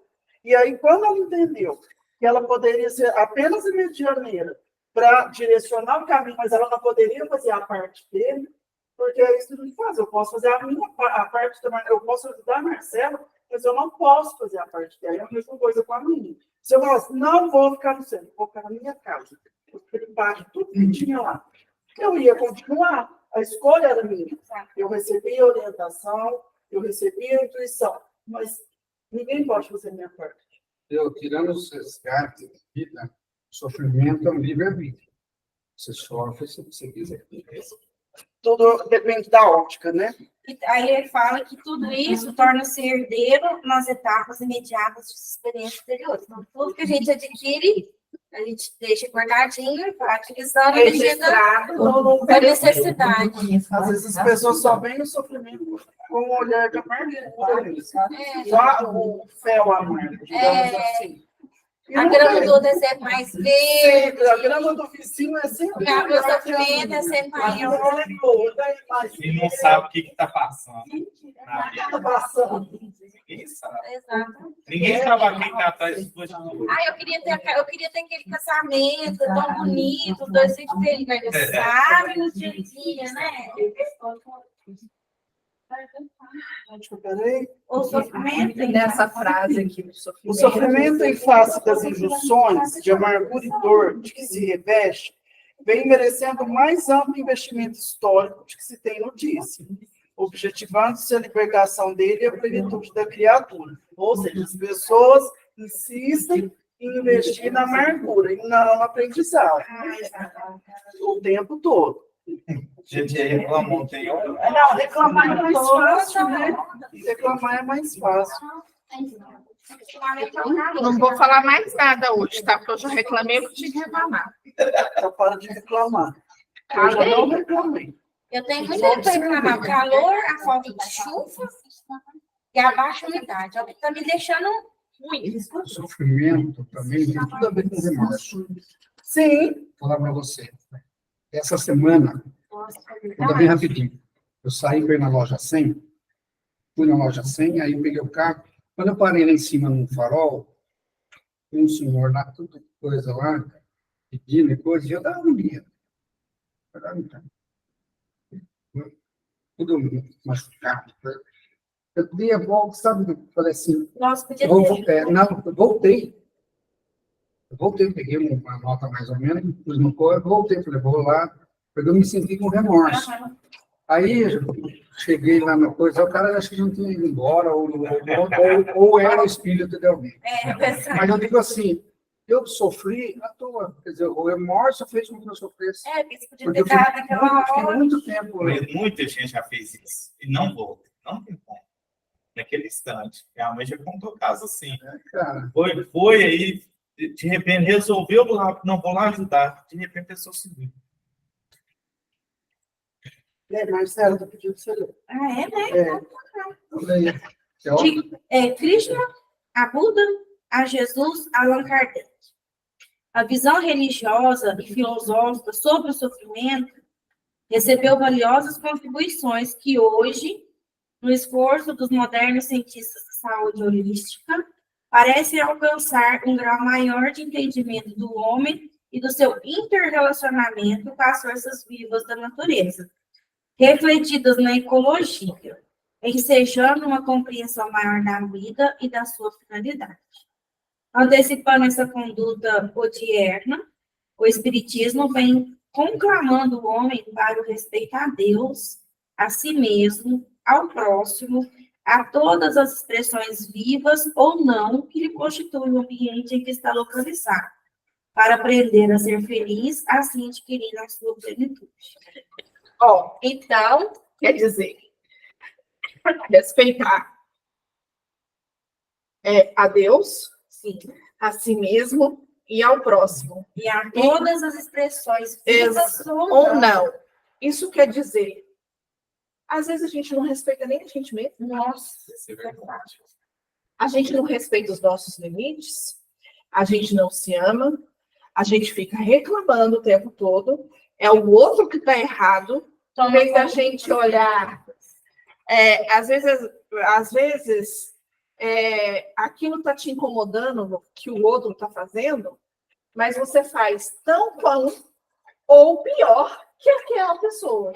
E aí, quando ela entendeu que ela poderia ser apenas a medianeira para direcionar o caminho, mas ela não poderia fazer a parte dele, porque é isso que a gente faz. Eu posso fazer a parte da Marcela, eu posso ajudar a Marcela, mas eu não posso fazer a parte dela. É a mesma coisa com a minha. Se eu falasse, não vou ficar no centro, vou ficar na minha casa, vou ficar embaixo, tudo que tinha lá, eu ia continuar. A escolha era minha. Eu recebia orientação, eu recebia intuição, mas ninguém pode fazer a minha parte. Tirando os resgates da vida, o sofrimento é um livre-arbítrio. Você sofre se você quiser. Tudo depende da ótica, né? E aí ele fala que tudo isso torna-se herdeiro nas etapas imediatas de experiência exterior. Então, tudo que a gente adquire, a gente deixa guardadinho e vai utilizando à medida Registrado. da necessidade. Às vezes as pessoas só veem o sofrimento com o olhar da amargura. É. Só o fel amargo, digamos assim. E A não grama tem. do outro é sempre mais verde, Sempre, a grama do vizinho é sempre a melhor nossa que a pimenta é minha. sempre A minha maior. não é boa, daí E não sabe o que está passando. tá passando. Ninguém sabe. Exato. Ninguém sabe quem está atrás dos bastidores. Eu queria ter aquele casamento tão bonito, os dois filhos dele, aniversário no dia a dia, né? Peraí. O sofrimento Nessa frase aqui, O sofrimento em face das injunções de amargura e dor de que se reveste vem merecendo mais amplo investimento histórico de que se tem notícia, objetivando-se a libertação dele e a plenitude da criatura. Ou seja, as pessoas insistem em investir na amargura e não no aprendizado o tempo todo. Gente, aí reclamou, tem um. Não, reclamar é mais fácil, né? Reclamar é mais fácil. Não vou falar mais nada hoje, tá? Porque eu já reclamei o que tinha que reclamar. Só para de reclamar. Eu já não reclamei. Eu tenho muita coisa para reclamar. O calor, a falta de chuva e a baixa umidade. É o que está me deixando ruim. O sofrimento também tem tudo a ver com remorso. Sim. Vou falar para você. Essa semana, ainda bem rapidinho, eu saí para ir na loja 100, fui na loja 100, aí peguei o carro. Quando eu parei lá em cima no farol, tem um senhor lá, tudo coisa lá, pedindo e coisa, e eu dava um dia. Tudo machucado. Eu dei a volta, sabe? Falei assim, Nossa, podia eu voltei. Eu voltei, peguei uma nota mais ou menos, pus no corpo, voltei, falei, vou lá, porque eu me senti com remorso. Aí, eu cheguei lá na coisa, o cara acho que já não tinha ido embora, ou era o espírito de alguém. Mas eu digo assim, eu sofri à toa, quer dizer, o remorso fez com que eu sofresse. porque você podia Porque ter eu dado aquela fiquei hora. muito tempo. Mas muita gente já fez isso. E não volta. Não tem como. Naquele instante. Minha mãe já contou caso assim. Cara, Foi aí, de repente, resolveu, não vou lá ajudar. De repente, a pessoa subiu. Marcelo, tô pedindo pra você ler. Krishna, a Buda, a Jesus, Allan Kardec. A visão religiosa e filosófica sobre o sofrimento recebeu valiosas contribuições que hoje, no esforço dos modernos cientistas de saúde holística, parecem alcançar um grau maior de entendimento do homem e do seu interrelacionamento com as forças vivas da natureza, refletidas na ecologia, ensejando uma compreensão maior da vida e da sua finalidade. Antecipando essa conduta odierna, o Espiritismo vem conclamando o homem para o respeito a Deus, a si mesmo, ao próximo, a todas as expressões vivas ou não que lhe constituem o ambiente em que está localizado, para aprender a ser feliz, assim adquirindo a sua plenitude. Então, quer dizer, respeitar a Deus, sim, a si mesmo e ao próximo. E a todas as expressões vivas ou não. Isso quer dizer, às vezes a gente não respeita nem a gente mesmo. Nossa, Isso é verdade. A gente não respeita os nossos limites, a gente não se ama, a gente fica reclamando o tempo todo, é o outro que está errado, em vez da gente olhar. Às vezes aquilo está te incomodando, o que o outro está fazendo, mas você faz tão quanto ou pior que aquela pessoa.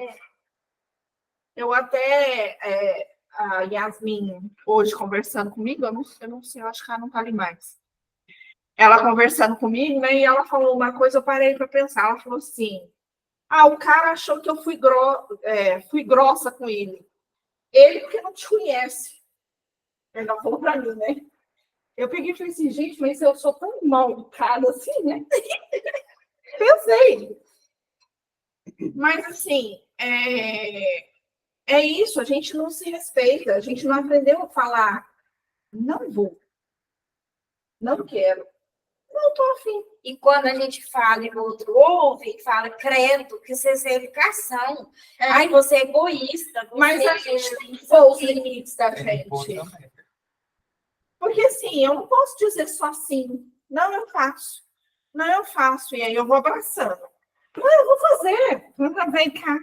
Eu até, a Yasmin, hoje conversando comigo, eu não sei, eu acho que ela não está ali mais. Ela conversando comigo, né, e ela falou uma coisa, eu parei para pensar. Ela falou assim, o cara achou que eu fui grossa com ele. Ele porque não te conhece. Ela falou para mim, né? Eu peguei e falei assim, gente, mas eu sou tão mal educada assim, né? Pensei. Mas, assim, é isso, a gente não se respeita, a gente não aprendeu a falar, não vou, não quero, não estou afim. E quando a gente fala e o outro ouve, fala, credo, que isso é educação. Ai, você é egoísta. Mas a gente tem que pôr os limites da gente. Porque, assim, eu não posso dizer só assim, não, eu faço. Não, eu faço. E aí eu vou abraçando. Não, eu vou fazer. Vem cá.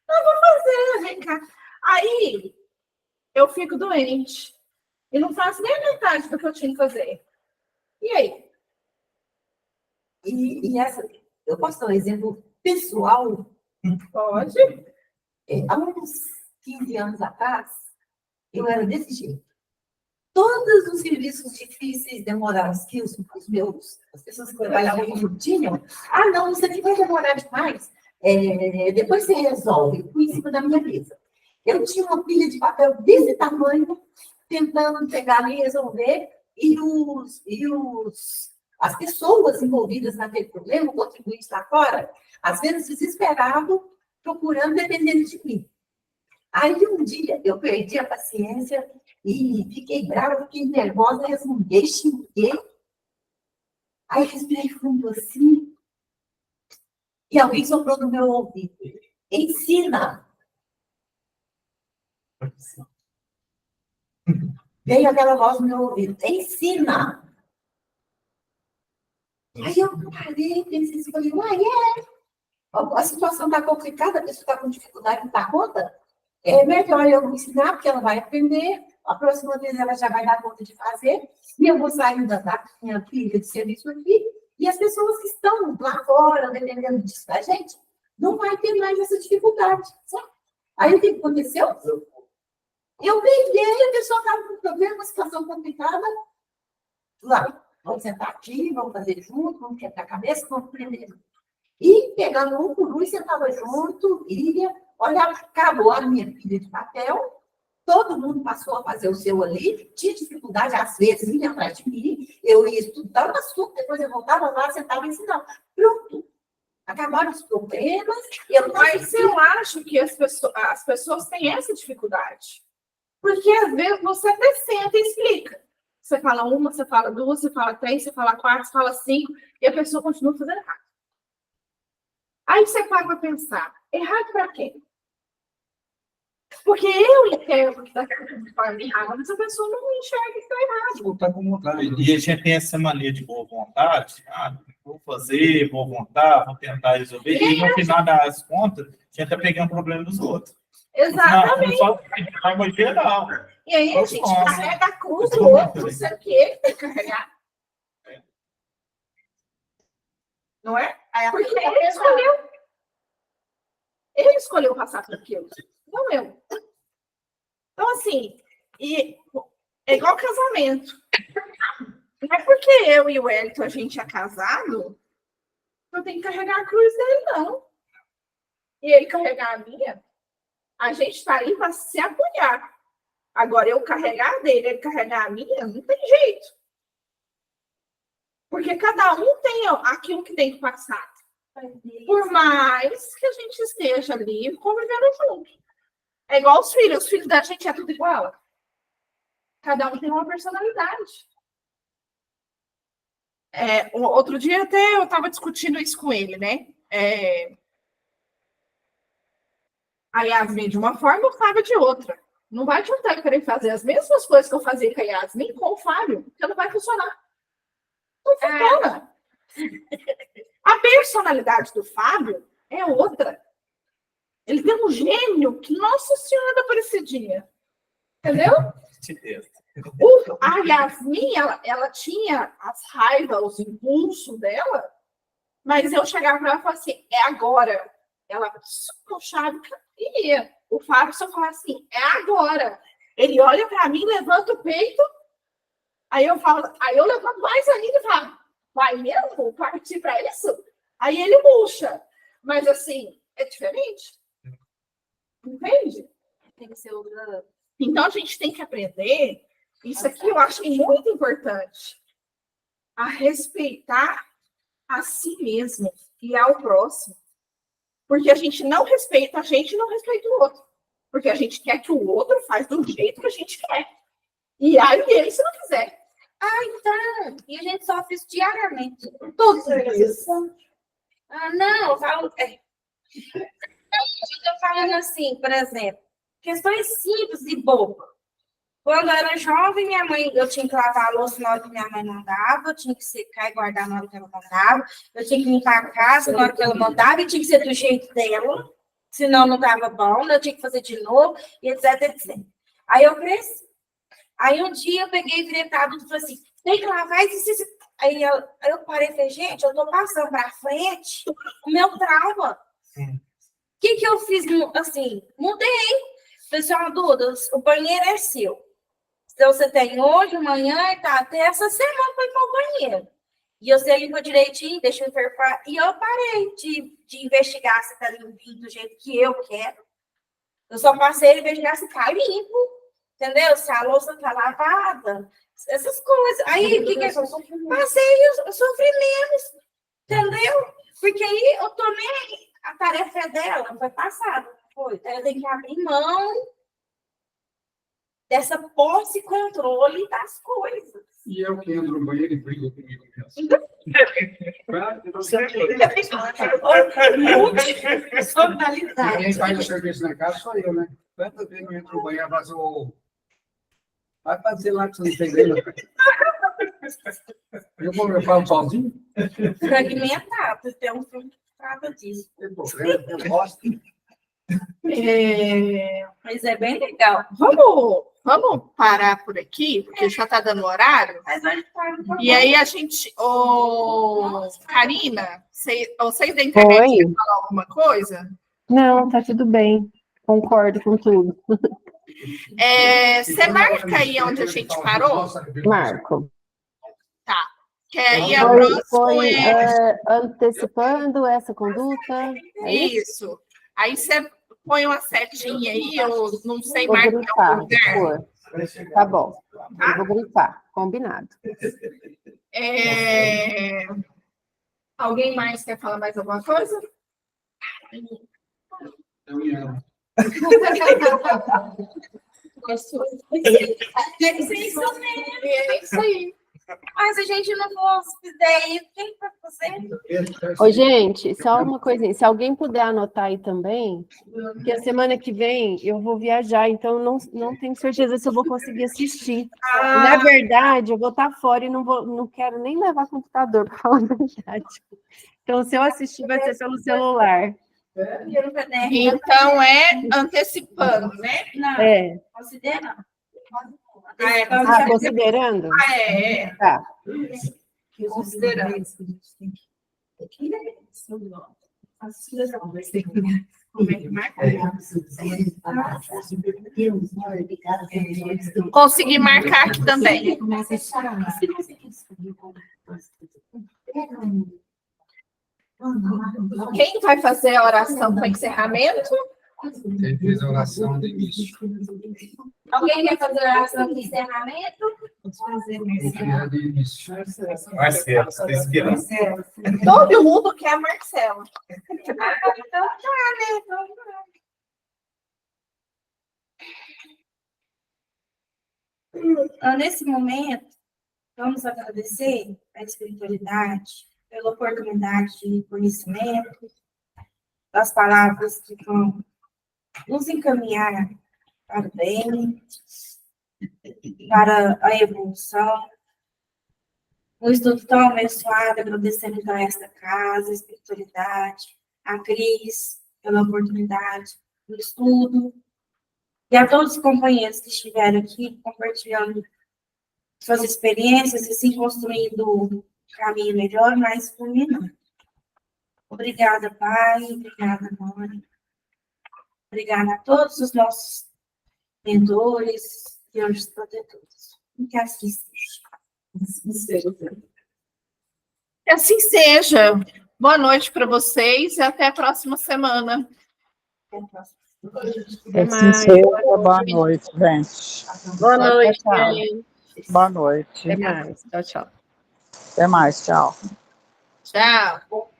Não, eu vou fazer, vem cá. Aí eu fico doente. E não faço nem a metade do que eu tinha que fazer. E aí? Eu posso dar um exemplo pessoal? Pode? Há uns 15 anos atrás, eu era desse jeito. Todos os serviços difíceis, demorados, que as pessoas que trabalhavam comigo tinham. Ah, não, isso aqui vai demorar demais. Depois você resolve, por em cima da minha mesa. Eu tinha uma pilha de papel desse tamanho, tentando pegar ali e resolver, as pessoas envolvidas naquele problema, o contribuinte lá fora, às vezes desesperado, procurando, dependendo de mim. Aí, um dia, eu perdi a paciência e fiquei brava, fiquei nervosa, resmunguei, xinguei. Aí, respirei fundo assim, e alguém soprou no meu ouvido. Ensina! Veio aquela voz no meu ouvido. Ensina! Aí eu parei, pensei assim, falei, a situação está complicada, a pessoa está com dificuldade de dar conta. É melhor eu ensinar, porque ela vai aprender, a próxima vez ela já vai dar conta de fazer, e eu vou sair da minha pilha de serviço aqui, e as pessoas que estão lá fora, dependendo disso da gente, não vai ter mais essa dificuldade, sabe? Aí o que aconteceu? Eu peguei, a pessoa estava com problema, uma situação complicada, lá, vamos sentar aqui, vamos fazer junto, vamos quebrar a cabeça, vamos aprender. E pegando um por um, sentava junto, ia, olhava, acabou a minha pilha de papel, todo mundo passou a fazer o seu ali, tinha dificuldade, às vezes, vinha atrás de mim, eu ia estudar um assunto, depois eu voltava lá, sentava e ensinava. Pronto. Acabaram os problemas. Mas eu acho que as pessoas têm essa dificuldade. Porque, às vezes, você até senta e explica. Você fala uma, você fala duas, você fala três, você fala quatro, você fala cinco, e a pessoa continua fazendo errado. Aí você para pensar, errado para quê? Porque eu entendo que está de forma errada, mas a pessoa não enxerga que está errado. E a gente tem essa mania de boa vontade, vou fazer, vou montar, vou tentar resolver, e no final das contas, a gente está pegando o problema dos outros. Exatamente. Não vai geral. E aí a gente carrega a cruz do outro, não sei o que tem que carregar. Não é? Porque ele escolheu. Ele escolheu passar por aquilo. Não eu. Então, assim, é igual casamento. Não é porque eu e o Wellington, a gente é casado, eu tenho que carregar a cruz dele, não. E ele carregar a minha, a gente está aí para se apoiar. Agora, eu carregar a dele, ele carregar a minha, não tem jeito. Porque cada um tem aquilo que tem que passar. Por mais que a gente esteja ali convivendo junto. É igual os filhos da gente é tudo igual. Cada um tem uma personalidade. Outro dia até eu estava discutindo isso com ele, né? A Yasmin de uma forma, o Fábio de outra. Não vai tentar querer fazer as mesmas coisas que eu fazia com a Yasmin com o Fábio, porque não vai funcionar. Não funciona. A personalidade do Fábio é outra. Ele tem um gênio que, Nossa Senhora da Aparecidinha. Entendeu? A Yasmin, ela tinha as raivas, os impulsos dela, mas eu chegava para ela e falava assim, é agora. Ela puxava e ia. O Fábio só falava assim, é agora. Ele olha para mim, levanta o peito, aí eu levanto mais ainda e falo, vai mesmo partir para isso? Aí ele murcha. Mas assim, é diferente. Entende? Tem que ser outra. Então a gente tem que aprender, isso aqui eu acho muito importante, a respeitar a si mesmo e ao próximo. Porque a gente não respeita a gente e não respeita o outro. Porque a gente quer que o outro faz do jeito que a gente quer. E aí ele, se não quiser. Então, e a gente sofre isso diariamente. Todos os dias. Não, eu falo. Eu tô falando assim, por exemplo, questões simples e bobas. Quando eu era jovem, minha mãe, eu tinha que lavar a louça na hora que minha mãe mandava, eu tinha que secar e guardar na hora que ela mandava, eu tinha que limpar a casa na hora que ela mandava, e tinha que ser do jeito dela, senão não estava bom, eu tinha que fazer de novo, e etc, etc. Aí eu cresci. Aí um dia eu peguei e virei pra adulto e falei assim, tem que lavar isso. Aí eu parei e falei, gente, eu tô passando pra frente o meu trauma. O que eu fiz, assim, mudei. Falei assim, ó, Duda, o banheiro é seu. Então, você tem hoje, amanhã e tá até essa semana para ir para o banheiro. E você limpa direitinho, deixa eu interface. E eu parei de investigar se tá limpinho do jeito que eu quero. Eu só passei a investigar se tá limpo, entendeu? Se a louça tá lavada, essas coisas. Aí, o que eu passei, eu sofri menos, entendeu? Porque aí eu tomei, a tarefa é dela, foi passada. Foi. Então, eu tenho que abrir mão dessa posse e controle das coisas. E eu que entro no banheiro e brigo comigo mesmo. Quem faz o serviço na casa sou eu, né? Quantas vezes eu entro no banheiro e faço vai fazer lá que você não tem grana. Eu falo sozinho? Fragmentado, tem um filme que trata disso. Tem problema, eu gosto. Mas é bem legal. Vamos parar por aqui, porque já está dando horário. Mas hoje tá E aí a gente. Karina, vocês da internet Oi. querem falar alguma coisa? Não, tá tudo bem. Concordo com tudo. Você marca aí onde a gente parou? Marco. Tá. Que aí a Foi, próxima antecipando essa conduta. É isso? Isso. Aí você põe uma setinha aí, eu não sei Vou mais em grifar. algum lugar. Cor. Tá bom. Eu vou grifar. Combinado. Alguém mais quer falar mais alguma coisa? Eu me amo. É isso aí. Mas a gente não fizer isso, quem vai fazer? Ô, gente, só uma coisinha. Se alguém puder anotar aí também, porque a semana que vem eu vou viajar, então não tenho certeza se eu vou conseguir assistir. Na verdade, eu vou estar fora e não quero nem levar computador, para falar a verdade. Então, se eu assistir, vai ser pelo celular. Então, antecipando, né? Não, considera. Considerando? Tá. Considerando. Consegui marcar aqui também. Quem vai fazer a oração para encerramento? Ele fez a oração de início. Alguém quer fazer a oração de encerramento? De início. Marcelo, você está inspirando. Todo mundo quer a Marcela. Então tá, né? Então, nesse momento, vamos agradecer a espiritualidade pela oportunidade de conhecimento, das palavras que vão nos encaminhar para o bem, para a evolução. Um estudo tão abençoado, agradecemos a esta casa, a espiritualidade, a Cris, pela oportunidade do estudo, e a todos os companheiros que estiveram aqui compartilhando suas experiências e se construindo um caminho melhor, mais fulminante. Obrigada, Pai, obrigada, Mãe. Obrigada a todos os nossos mentores e anjos protetores. E que assim seja. Que assim seja. Boa noite para vocês e até a próxima semana. Até a próxima. Assim seja, boa noite, gente. Boa noite. Boa noite. Até mais. Tchau, tchau. Até mais, tchau. Tchau.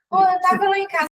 Pô, eu tava lá em casa